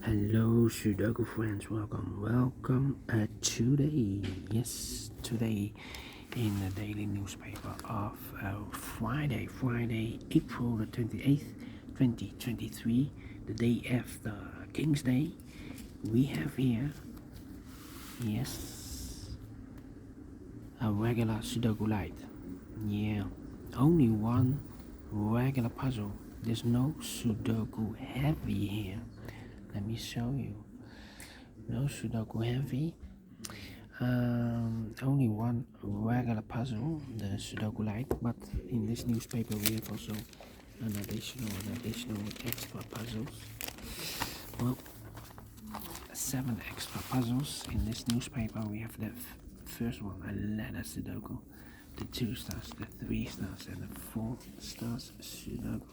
Hello Sudoku friends, welcome today in the daily newspaper of Friday, April the 28th, 2023, the day after Kingsday. We have here, yes, a regular Sudoku Light. Yeah, only one regular puzzle. There's no Sudoku heavy here. Let me show you. No Sudoku heavy. Only one regular puzzle, the Sudoku Light, but in this newspaper we have also an additional extra puzzles. Well, 7 extra puzzles in this newspaper. We have the first one, a ladder Sudoku, the 2 stars, the 3 stars, and the 4 stars Sudoku.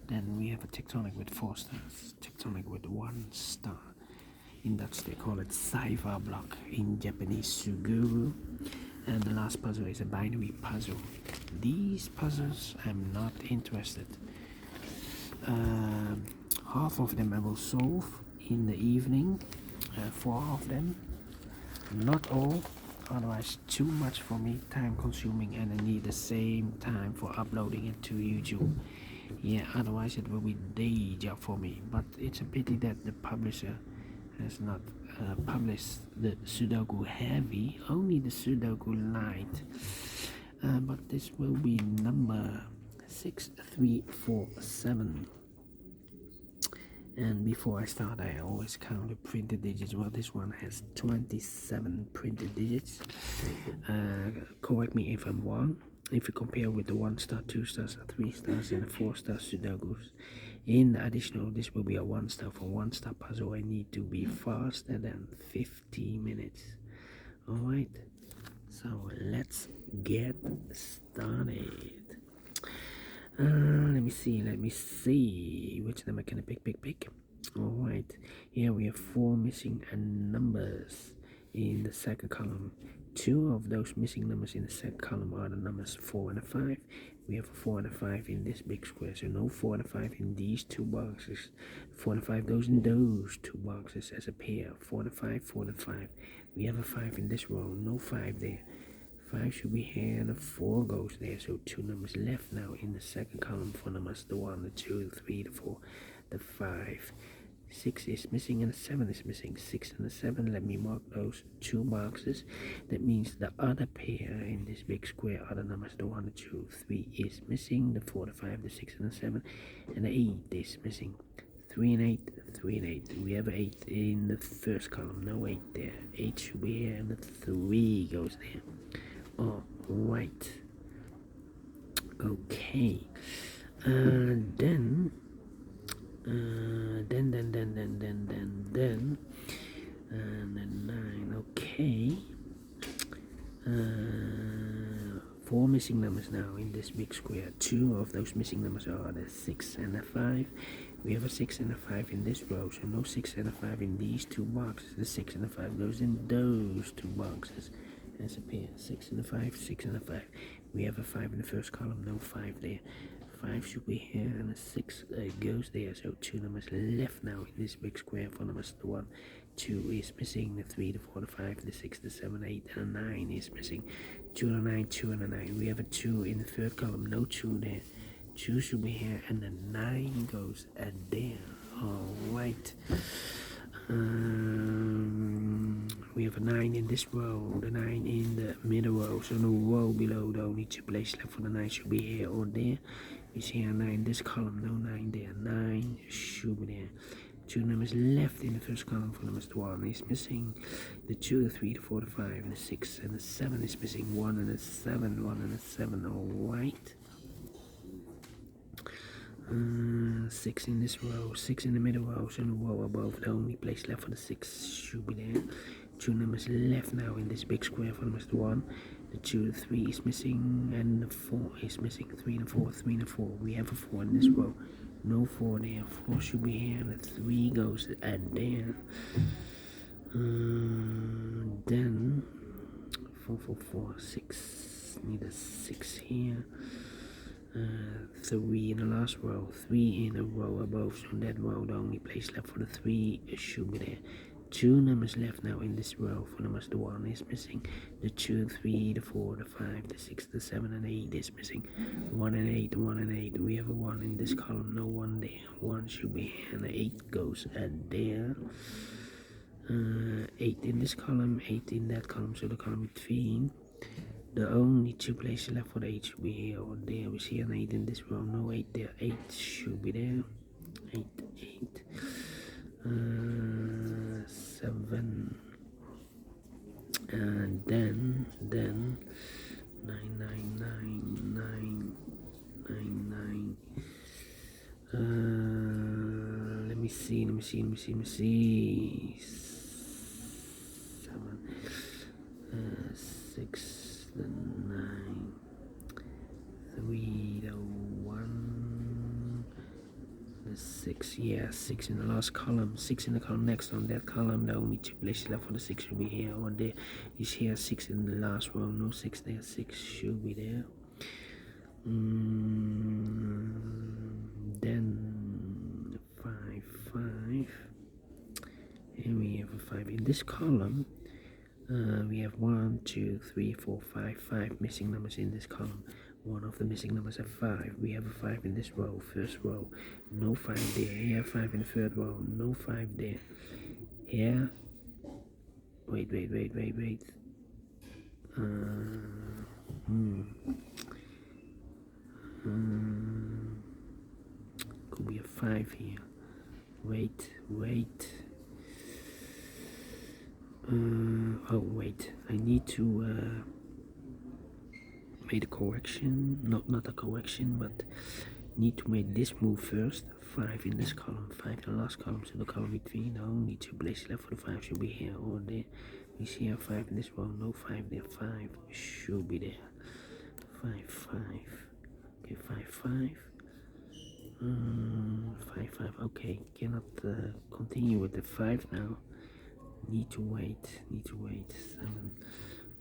Then we have a tectonic with 4 stars, tectonic with 1 star. In Dutch they call it cipher block, in Japanese Suguru. And the last puzzle is a binary puzzle. These puzzles I'm not interested. Half of them I will solve in the evening, 4 of them, not all, otherwise too much for me, time consuming, and I need the same time for uploading it to YouTube. Yeah, otherwise it will be day job for me, but it's a pity that the publisher has not published the Sudoku Heavy, only the Sudoku Light. But this will be number 6347. And before I start, I always count the printed digits. Well, this one has 27 printed digits. Correct me if I'm wrong. If you compare with the 1 star, 2 stars, 3 stars, and the 4 star Sudokus, in additional, this will be a 1 star. For 1 star puzzle, I need to be faster than 50 minutes. Alright, so let's get started. Let me see which number can I pick. Alright, here we have 4 missing numbers in the second column. 2 of those missing numbers in the second column are the numbers 4 and a 5. We have a 4 and a 5 in this big square, so no 4 and a 5 in these 2 boxes. 4 and a 5 goes in those 2 boxes as a pair. 4 and a 5, 4 and a 5. We have a 5 in this row, no 5 there. 5 should be here and a 4 goes there, so 2 numbers left now in the second column for numbers, the 1, the 2, the 3, the 4, the 5. 6 is missing and a 7 is missing. 6 and a 7, let me mark those 2 boxes. That means the other pair in this big square are the numbers, the 1, the 2, 3 is missing, the 4, the 5, the 6 and the 7, and the 8 is missing. 3 and 8, 3 and 8. We have 8 in the first column, no 8 there. 8 should be here and the 3 goes there. Alright. Okay. Then and then 9. Okay. 4 missing numbers now in this big square. 2 of those missing numbers are the 6 and the 5. We have a 6 and a 5 in this row, so no 6 and a 5 in these 2 boxes. The 6 and the 5 goes in those 2 boxes as a pair. 6 and a 5, 6 and a 5. We have a 5 in the first column, no 5 there. 5 should be here and a 6 goes there, so 2 numbers left now in this big square for numbers. The 1, 2 is missing, the 3, the 4, the 5, the 6, the 7, 8, and a 9 is missing. 2 and a 9, 2 and a 9. We have a 2 in the third column, no 2 there. 2 should be here and the 9 goes there. Alright. We have a 9 in this row, the 9 in the middle row, so no row below, the only 2 places left for the 9 should be here or there. We see a 9 in this column, no 9 there, 9 should be there. 2 numbers left in the first column for numbers. The 1 is missing, the 2, the 3, the 4, the 5, and the 6 and the 7 is missing. 1 and a 7, 1 and a 7, alright. 6 in this row, 6 in the middle row, so no row above, the only place left for the 6 should be there. 2 numbers left now in this big square for numbers. The 1, the 2, the 3 is missing, and the 4 is missing. 3 and a 4, 3 and a 4. We have a 4 in this row, no 4 there. 4 should be here, and the 3 goes there. Then 4, 4, 4, 6. Need a 6 here. 3 in the last row, 3 in a row above, so that row the only place left for the 3 should be there. 2 numbers left now in this row. For numbers, the 1 is missing, the 2, 3, the 4, the 5, the 6, the 7 and 8 is missing. 1 and 8, 1 and 8, we have a 1 in this column, no 1 there. 1 should be here, and the 8 goes there. 8 in this column, 8 in that column, so the column between. The only 2 places left for the 8 should be here or there. We see an 8 in this row, no 8 there. 8 should be there. 8, 8. 7. And then 9, 9, 9, 9, 9, 9. Let me see. 7, 6. The 9, 3, the 1, the 6, yeah, 6 in the last column, 6 in the column next on that column. The only 2 places left for the 6 should be here or there. You see here 6 in the last row, no 6 there, 6 should be there. Then 5, 5. Here we have a 5 in this column. We have 1, 2, 3, 4, 5, 5 missing numbers in this column. One of the missing numbers are 5. We have a 5 in this row, first row, no 5 there. Here 5 in the third row, no 5 there. Here, wait. Could be a 5 here. Wait. Oh wait, I need to make a correction, not a correction, but need to make this move first. 5 in this column, 5 in the last column, so the column between. The only 2 places left for the 5 should be here or there. We see here 5 in this row, no 5 there, 5 should be there. 5, 5, okay, 5, 5. 5, 5, okay, cannot continue with the 5 now. Need to wait. 7,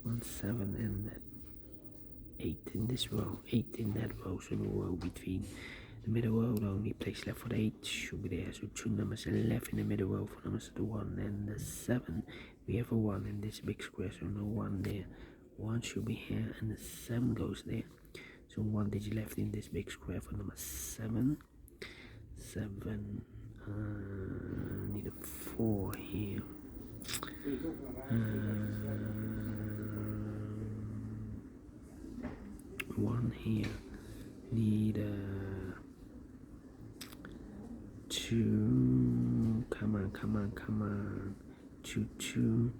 1, 7 and 8 in this row, 8 in that row, so the row between. The middle row, the only place left for the 8 should be there, so 2 numbers left in the middle row for numbers the 1 and the 7. We have a 1 in this big square, so no 1 there. 1 should be here and the 7 goes there, so 1 digit left in this big square for number 7. 7, need a 4 here. 1 here, need a 2, come on, 2, 2,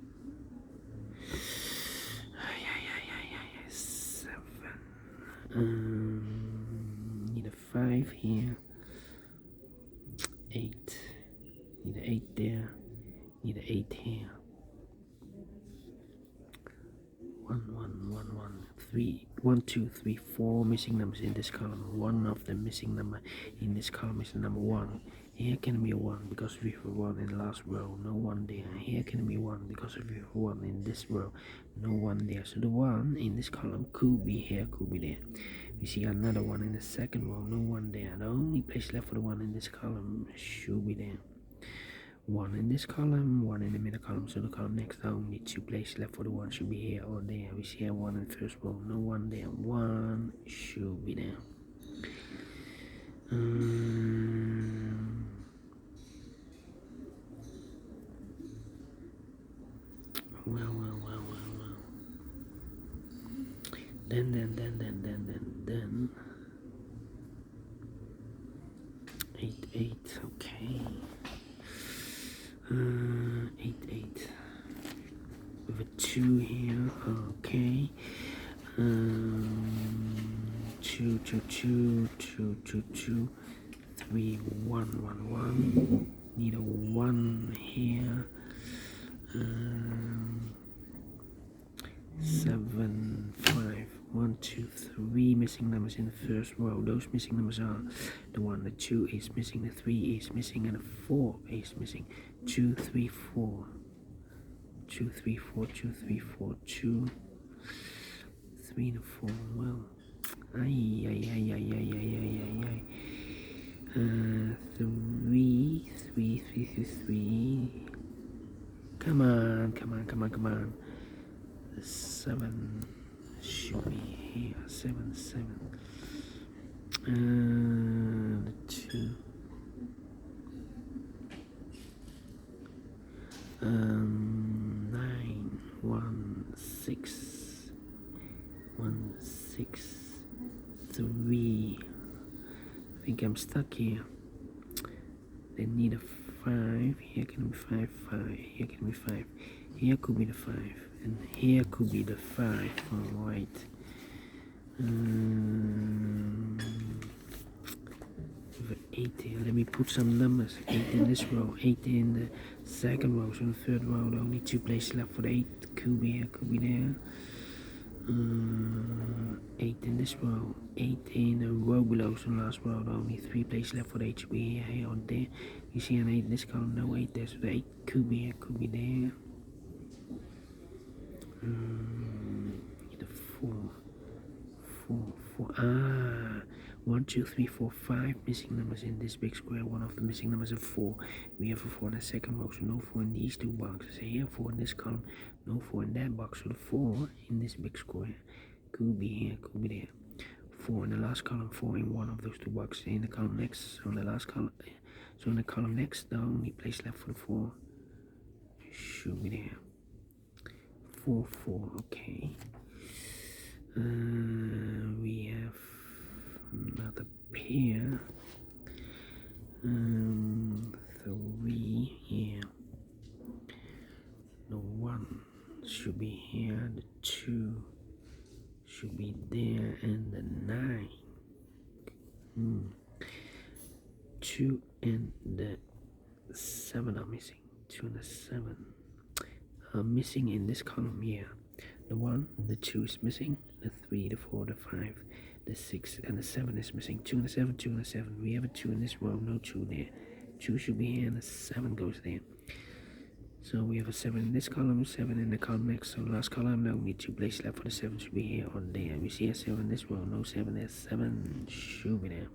7, need a 5 here, 8, need an 8 there, need an 8 here. 1, 2, 3, 4 missing numbers in this column. One of the missing number in this column is the number 1. Here can be a 1 because we have a 1 in the last row, no 1 there. Here can be 1 because we have a 1 in this row, no 1 there. So the 1 in this column could be here, could be there. We see another 1 in the second row, no 1 there. The only place left for the 1 in this column should be there. 1 in this column, 1 in the middle column, so the column next to only 2 places left for the 1 should be here or there. We see here 1 in the first row, no 1 there. 1 should be there. Well. Then 8, 8, okay. 8, 8 with a 2 here, okay. 2, 2, 2, 2, 2, 2, 3, 1, 1, 1. Need a 1 here. 7, 5, 1, 2, 3 missing numbers in the first row. Those missing numbers are the 1, the 2 is missing, the 3 is missing, and the 4 is missing. 2, 3, 4. 2, 3, 4, 2, 3, 4, 2, 3 and 4. Well, Ay. 3. Come on. 7 should be here. 7. 2. 9. 1. 6. 1. 6. 3. I think I'm stuck here. They need a 5. Here can be 5. Here can be 5. Here could be the 5. And here could be the 5. Alright. With 8 here. Let me put some numbers. 8 in this row. 8 in the second row. So in the third row, there are only 2 places left for the 8. Could be here, could be there. 8 in this row, 8 in a row below, so last row, only 3 places left for the 8 should be here or there. You see an 8 in this column, no 8 there, so the 8 could be here, could be there. The 4. 1, 2, 3, 4, 5 missing numbers in this big square. One of the missing numbers is 4. We have a 4 in the second row, so no 4 in these 2 boxes. Here, 4 in this column, no 4 in that box. So the 4 in this big square could be here, could be there. 4 in the last column, 4 in one of those 2 boxes. In the column next, so in the last column, so in the column next, the only place left for the 4 should be there. 4, okay. We have another pair. 3 here. The 1 should be here. The 2 should be there, and the 9. 2 and the 7 are missing. 2 and the 7 are missing in this column here. The 1, the 2 is missing. The 3, the 4, the 5, the 6, and the 7 is missing. 2 and the 7, 2 and the 7. We have a 2 in this row, no 2 there. 2 should be here, and the 7 goes there. So we have a 7 in this column, 7 in the column next. So last column, now we need 2 places left for the 7 should be here or there. We see a 7 in this row, no 7 there. 7 should be there.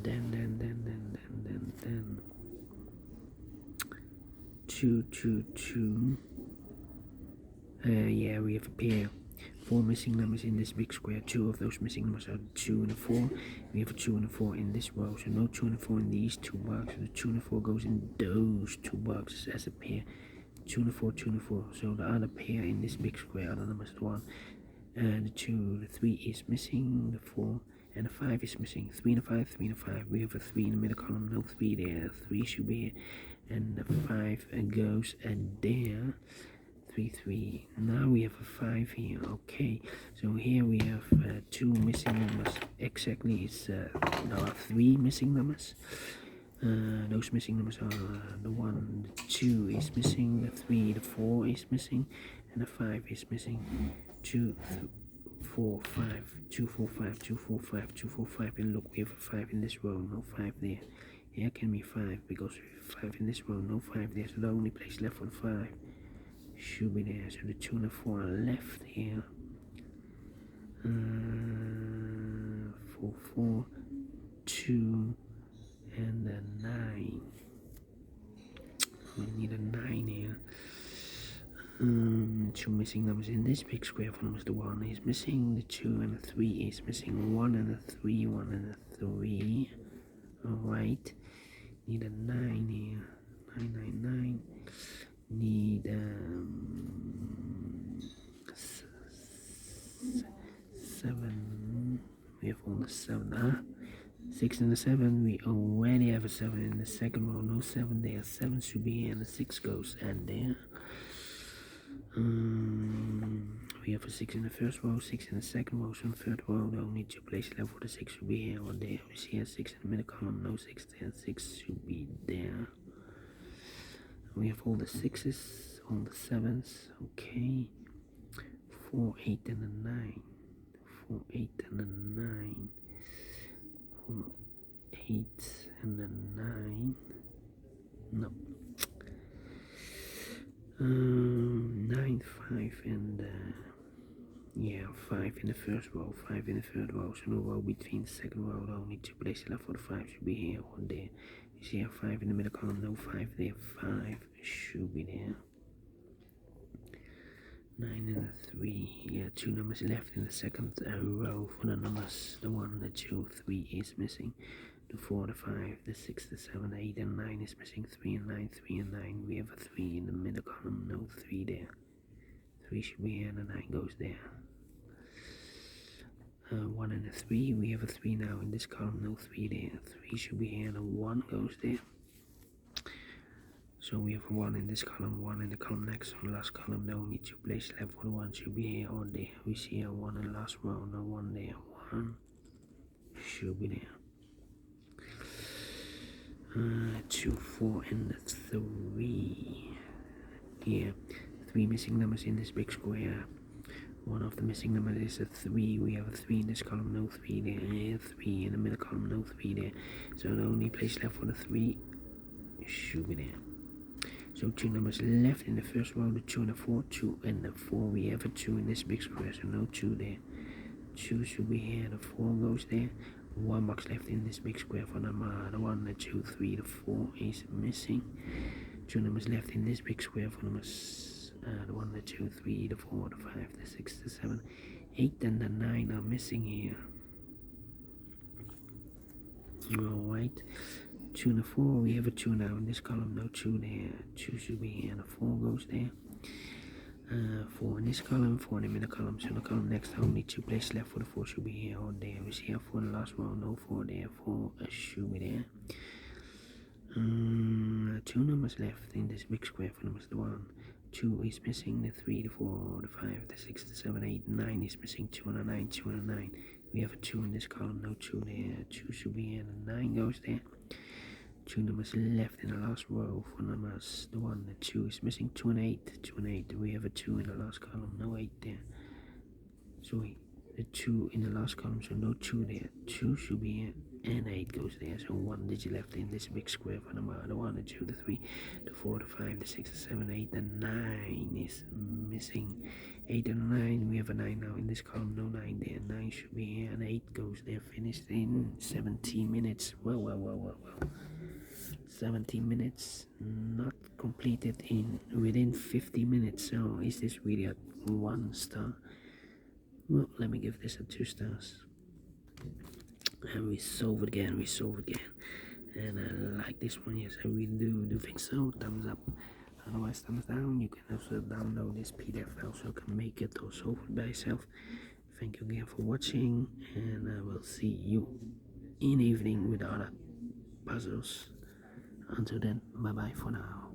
Then 2, 2, 2. Yeah, we have a pair. 4 missing numbers in this big square. 2 of those missing numbers are 2 and a 4. We have a 2 and a 4 in this row, so no 2 and a 4 in these 2 boxes. The 2 and a 4 goes in those 2 boxes as a pair. 2 and a 4, 2 and a 4. So the other pair in this big square, other numbers 1 and the 2, the 3 is missing. The 4 and the 5 is missing. 3 and a 5, 3 and a 5. We have a 3 in the middle column, no 3 there. 3 should be here, and the 5 goes there. 3, 3. Now we have a 5 here. Okay, so here we have 2 missing numbers. Exactly, there are 3 missing numbers. Those missing numbers are the 1, the 2 is missing, the 3, the 4 is missing, and the 5 is missing. 2, 4, 5, 2, 4, 5, 2, 4, 5, 2, 4, 5. And look, we have a 5 in this row, no 5 there. Here can be 5 because we have 5 in this row, no 5 there. So the only place left for the 5 should be there. So the 2 and the 4 are left here. 4, 4, 2, and the 9. We need a 9 here. 2 missing numbers in this big square. For numbers, the 1 is missing, the 2 and the 3 is missing. 1 and the 3, 1 and the 3. Alright. Need a 9 here. 9. Need 7. We have all the 7. 6 and the 7. We already have a 7 in the second row. No 7 there. 7 should be here, and the 6 goes and there. We have a 6 in the first row, 6 in the second row, so in the third row, the only 2 places left for the 6 should be here or there. We see a 6 in the middle column, no 6 there, 6 should be there. We have all the 6s, all the 7s, okay. 4, 8, and a 9. 4, 8, and a 9. 4, 8, and a 9. No. 9, 5, and 5 in the first row, 5 in the third row, so no row between the second row, only 2 places left for the 5 should be here or there. You see here 5 in the middle column, no 5 there, 5 should be there. 9 and the 3, yeah, 2 numbers left in the second row for the numbers, the 1, the 2, 3 is missing. The 4, the 5, the 6, the 7, 8 and 9 is missing, 3 and 9, 3 and 9, we have a 3 in the middle column, no 3 there. 3 should be here and the 9 goes there. 1 and a 3, we have a 3 now in this column, no 3 there. 3 should be here and a 1 goes there. So we have a 1 in this column, 1 in the column next, on the last column, the only 2 places left for the 1 should be here or there. We see a 1 in the last row, no 1 there, 1 should be there. 2, 4 and 3, here, 3 missing numbers in this big square. One of the missing numbers is a 3. We have a 3 in this column, no 3 there. 3 in the middle column, no 3 there. So the only place left for the 3 should be there. So 2 numbers left in the first row, the 2 and the 4. 2 and the 4. We have a 2 in this big square, so no 2 there. 2 should be here, the 4 goes there. 1 box left in this big square for the 1, the 2, 3, the 4 is missing. 2 numbers left in this big square for numbers. The 1, the 2, 3, the 4, the 5, the 6, the 7, 8 and the 9 are missing here. Alright, 2 and the 4, we have a 2 now in this column, no 2 there. 2 should be here and the 4 goes there. 4 in this column, 4 in the middle column, so the column next, only 2 places left for the 4 should be here or there. We see a 4 in the last row, no 4 there, 4 should be there. 2 numbers left in this big square for numbers, the 1. 2 is missing, the 3, the 4, the 5, the 6, the 7, 8, 9 is missing, 2 and a 9, 2 and a 9. We have a 2 in this column, no 2 there, 2 should be here, and the 9 goes there. 2 numbers left in the last row for numbers, the 1, the 2 is missing, 2 and 8, 2 and 8. We have a 2 in the last column, no 8 there. So the 2 in the last column, so no 2 there, 2 should be here. And 8 goes there, so 1 digit left in this big square for number, the 1, the 2, the 3, the 4, the 5, the 6, the 7, 8, the 9 is missing. 8 and 9, we have a 9 now in this column, no 9 there, 9 should be here, and 8 goes there, finished in 17 minutes. Well. 17 minutes, not completed within 50 minutes, so is this really a 1 star? Well, let me give this a 2 stars. And we solve it again, and I like this one. Yes, I really do think so. Thumbs up, otherwise thumbs down. You can also download this PDF file so you can make it or solve it by yourself. Thank you again for watching, and I will see you in the evening with other puzzles. Until then, bye bye for now.